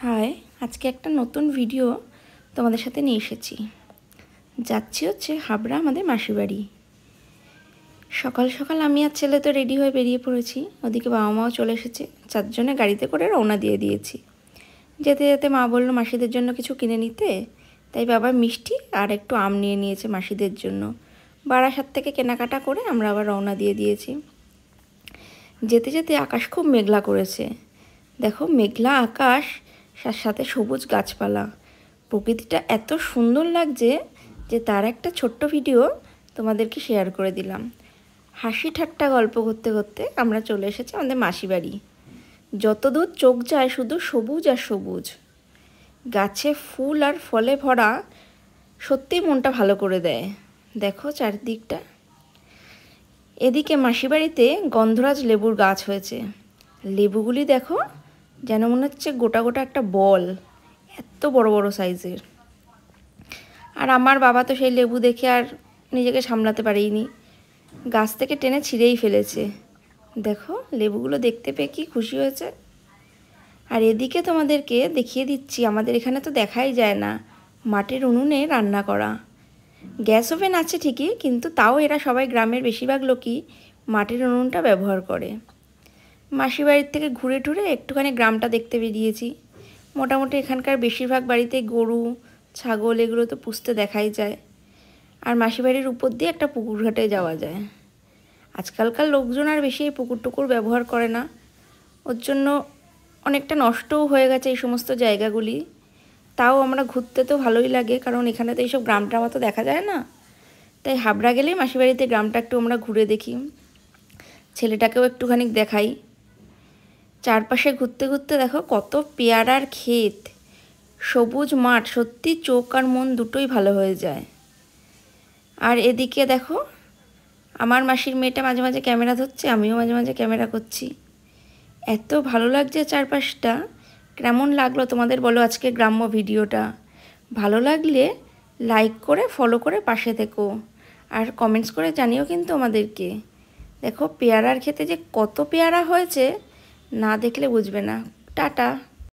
High, আজকে একটা নতুন ভিডিও তোমাদের সাথে নিয়ে এসেছি। যাচ্ছি হচ্ছে হাবড়া আমাদের মাসির বাড়ি। সকাল সকাল আমি আর ছেলে তো রেডি হয়ে বেরিয়ে পড়েছি। ওদিকে বাবা মাও চলে এসেছে, চারজনে গাড়িতে করে রওনা দিয়ে দিয়েছি। যেতে যেতে মা বললো মাসিদের জন্য কিছু কিনে নিতে, তাই বাবা মিষ্টি আর একটু আম নিয়ে নিয়েছে মাসিদের জন্য। বারাসাত থেকে কেনাকাটা করে আমরা আবার রওনা দিয়ে দিয়েছি। যেতে যেতে আকাশ খুব মেঘলা করেছে। দেখো, মেঘলা আকাশ, তার সাথে সবুজ গাছপালা, প্রকৃতিটা এত সুন্দর লাগছে যে তার একটা ছোট্ট ভিডিও তোমাদেরকে শেয়ার করে দিলাম। হাসি ঠাট্টা গল্প করতে করতে আমরা চলে এসেছি আমাদের মাসি বাড়ি। যতদূর চোখ যায় শুধু সবুজ আর সবুজ, গাছে ফুল আর ফলে ভরা, সত্যিই মনটা ভালো করে দেয়। দেখো চারদিকটা। এদিকে মাসি বাড়িতে গন্ধরাজ লেবুর গাছ হয়েছে। লেবুগুলি দেখো, যেন মনে হচ্ছে গোটা গোটা একটা বল, এত বড় বড় সাইজের। আর আমার বাবা তো সেই লেবু দেখে আর নিজেকে সামলাতে পারেনি, গাছ থেকে টেনে ছিঁড়েই ফেলেছে। দেখো লেবুগুলো দেখতে পেয়ে কি খুশি হয়েছে। আর এদিকে তোমাদেরকে দেখিয়ে দিচ্ছি, আমাদের এখানে তো দেখাই যায় না, মাটির উনুনে রান্না করা। গ্যাস ওভেন আছে ঠিকই, কিন্তু তাও এরা সবাই, গ্রামের বেশিরভাগ লোকই মাটির উনুনটা ব্যবহার করে। মাসি বাড়ির থেকে ঘুরে টুরে একটুখানি গ্রামটা দেখতে বেরিয়েছি। মোটামুটি এখানকার বেশিরভাগ বাড়িতে গরু ছাগল এগুলো তো পুষতে দেখাই যায়। আর মাসি বাড়ির উপর দিয়ে একটা পুকুর ঘাটে যাওয়া যায়। আজকালকার লোকজন আর বেশি এই পুকুর টুকুর ব্যবহার করে না, ওর জন্য অনেকটা নষ্টও হয়ে গেছে এই সমস্ত জায়গাগুলি। তাও আমরা ঘুরতে তো ভালোই লাগে, কারণ এখানে তো এইসব গ্রাম ট্রাম তো দেখা যায় না। তাই হাবড়া গেলেই মাসি বাড়িতে গ্রামটা একটু আমরা ঘুরে দেখি, ছেলেটাকেও একটুখানি দেখাই। চারপাশে ঘুরতে ঘুরতে দেখো কত পেয়ারার ক্ষেত, সবুজ মাঠ, সত্যি চোখ আর মন দুটোই ভালো হয়ে যায়। আর এদিকে দেখো, আমার মাসির মেয়েটা মাঝে মাঝে ক্যামেরা ধরছে, আমিও মাঝে মাঝে ক্যামেরা করছি। এত ভালো লাগছে চারপাশটা। কেমন লাগলো তোমাদের বলো আজকে গ্রাম্য ভিডিওটা? ভালো লাগলে লাইক করে ফলো করে পাশে থেকো, আর কমেন্টস করে জানিও কিন্তু আমাদেরকে। দেখো পেয়ারার ক্ষেতে যে কত পেয়ারা হয়েছে, না দেখলে বুঝবে না। টাটা।